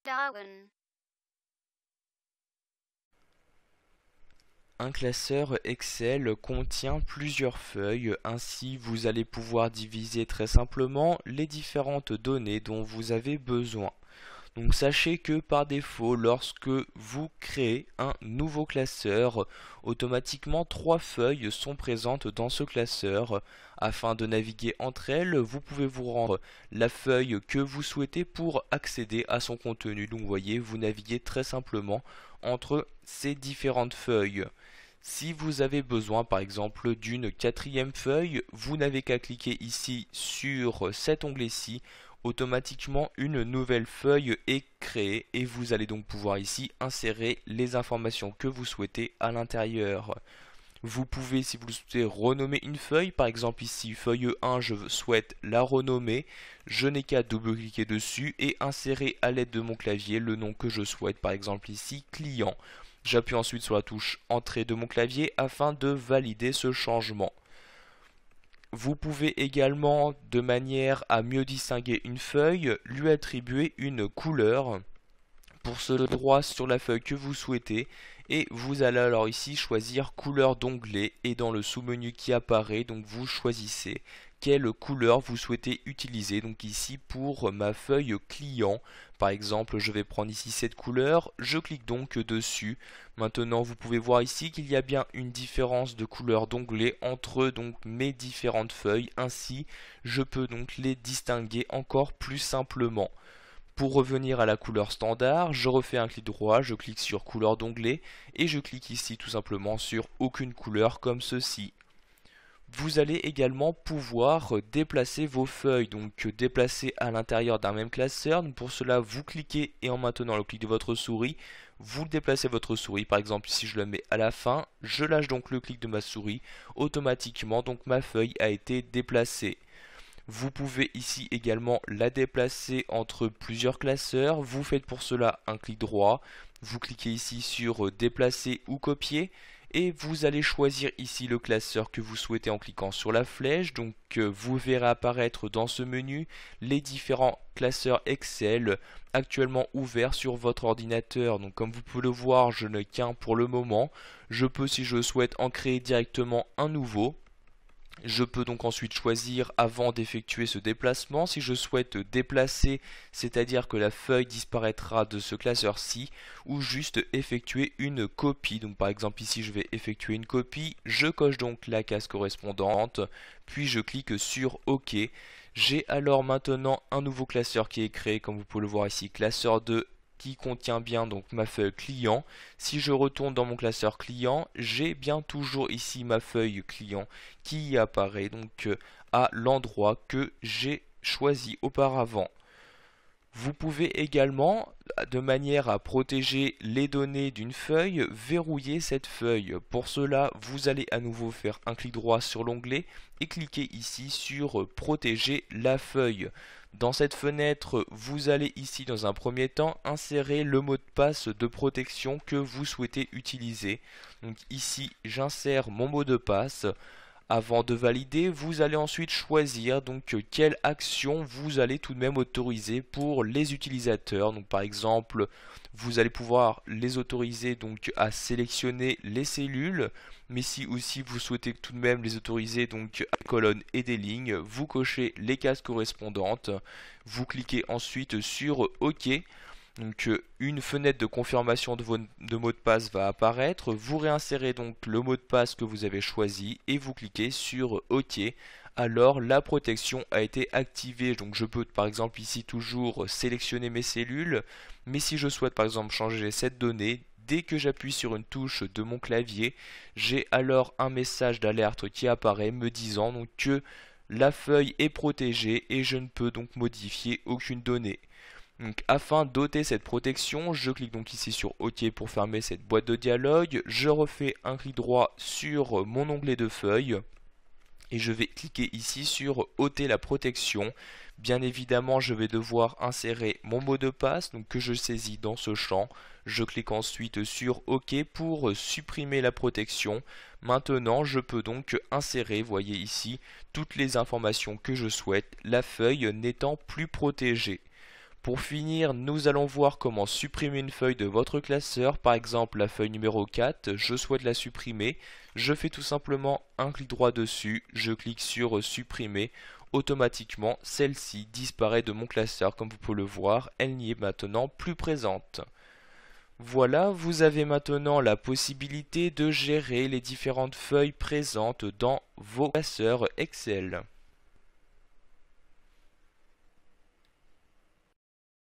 Darwin. Un classeur Excel contient plusieurs feuilles, ainsi vous allez pouvoir diviser très simplement les différentes données dont vous avez besoin. Donc sachez que par défaut, lorsque vous créez un nouveau classeur, automatiquement 3 feuilles sont présentes dans ce classeur. Afin de naviguer entre elles, vous pouvez vous rendre la feuille que vous souhaitez pour accéder à son contenu. Donc vous voyez, vous naviguez très simplement entre ces différentes feuilles. Si vous avez besoin par exemple d'une quatrième feuille, vous n'avez qu'à cliquer ici sur cet onglet-ci. Automatiquement une nouvelle feuille est créée et vous allez donc pouvoir ici insérer les informations que vous souhaitez à l'intérieur. Vous pouvez, si vous le souhaitez, renommer une feuille. Par exemple ici, feuille 1, je souhaite la renommer. Je n'ai qu'à double-cliquer dessus et insérer à l'aide de mon clavier le nom que je souhaite. Par exemple ici, client. J'appuie ensuite sur la touche Entrée de mon clavier afin de valider ce changement. Vous pouvez également, de manière à mieux distinguer une feuille, lui attribuer une couleur. Pour ce droit sur la feuille que vous souhaitez, et vous allez alors ici choisir couleur d'onglet, et dans le sous-menu qui apparaît, donc vous choisissez quelle couleur vous souhaitez utiliser. Donc ici pour ma feuille client, par exemple, je vais prendre ici cette couleur, je clique donc dessus. Maintenant vous pouvez voir ici qu'il y a bien une différence de couleur d'onglet entre donc mes différentes feuilles, ainsi je peux donc les distinguer encore plus simplement. Pour revenir à la couleur standard, je refais un clic droit, je clique sur couleur d'onglet et je clique ici tout simplement sur aucune couleur comme ceci. Vous allez également pouvoir déplacer vos feuilles, donc déplacer à l'intérieur d'un même classeur. Donc pour cela, vous cliquez et en maintenant le clic de votre souris, vous déplacez votre souris. Par exemple, si je la mets à la fin, je lâche donc le clic de ma souris. Automatiquement, donc ma feuille a été déplacée. Vous pouvez ici également la déplacer entre plusieurs classeurs. Vous faites pour cela un clic droit. Vous cliquez ici sur déplacer ou copier. Et vous allez choisir ici le classeur que vous souhaitez en cliquant sur la flèche. Donc vous verrez apparaître dans ce menu les différents classeurs Excel actuellement ouverts sur votre ordinateur. Donc comme vous pouvez le voir, je n'ai qu'un pour le moment. Je peux, si je souhaite, en créer directement un nouveau. Je peux donc ensuite choisir avant d'effectuer ce déplacement si je souhaite déplacer, c'est-à-dire que la feuille disparaîtra de ce classeur-ci, ou juste effectuer une copie. Donc par exemple ici je vais effectuer une copie, je coche donc la case correspondante, puis je clique sur OK. J'ai alors maintenant un nouveau classeur qui est créé, comme vous pouvez le voir ici, classeur 2 qui contient bien donc ma feuille client. Si je retourne dans mon classeur client, j'ai bien toujours ici ma feuille client qui apparaît donc à l'endroit que j'ai choisi auparavant. Vous pouvez également, de manière à protéger les données d'une feuille, verrouiller cette feuille. Pour cela, vous allez à nouveau faire un clic droit sur l'onglet et cliquer ici sur protéger la feuille. Dans cette fenêtre, vous allez ici dans un premier temps insérer le mot de passe de protection que vous souhaitez utiliser. Donc ici, j'insère mon mot de passe. Avant de valider, vous allez ensuite choisir donc quelle action vous allez tout de même autoriser pour les utilisateurs. Donc par exemple, vous allez pouvoir les autoriser donc à sélectionner les cellules, mais si aussi vous souhaitez tout de même les autoriser donc à des colonnes et des lignes, vous cochez les cases correspondantes, vous cliquez ensuite sur OK. Donc une fenêtre de confirmation de mot de passe va apparaître, vous réinsérez donc le mot de passe que vous avez choisi et vous cliquez sur OK. Alors la protection a été activée, donc je peux par exemple ici toujours sélectionner mes cellules, mais si je souhaite par exemple changer cette donnée, dès que j'appuie sur une touche de mon clavier, j'ai alors un message d'alerte qui apparaît me disant donc que la feuille est protégée et je ne peux donc modifier aucune donnée. Donc, afin d'ôter cette protection, je clique donc ici sur OK pour fermer cette boîte de dialogue. Je refais un clic droit sur mon onglet de feuille et je vais cliquer ici sur ôter la protection. Bien évidemment, je vais devoir insérer mon mot de passe donc que je saisis dans ce champ. Je clique ensuite sur OK pour supprimer la protection. Maintenant, je peux donc insérer, voyez ici, toutes les informations que je souhaite, la feuille n'étant plus protégée. Pour finir, nous allons voir comment supprimer une feuille de votre classeur, par exemple la feuille numéro 4, je souhaite la supprimer, je fais tout simplement un clic droit dessus, je clique sur supprimer, automatiquement celle-ci disparaît de mon classeur, comme vous pouvez le voir, elle n'y est maintenant plus présente. Voilà, vous avez maintenant la possibilité de gérer les différentes feuilles présentes dans vos classeurs Excel.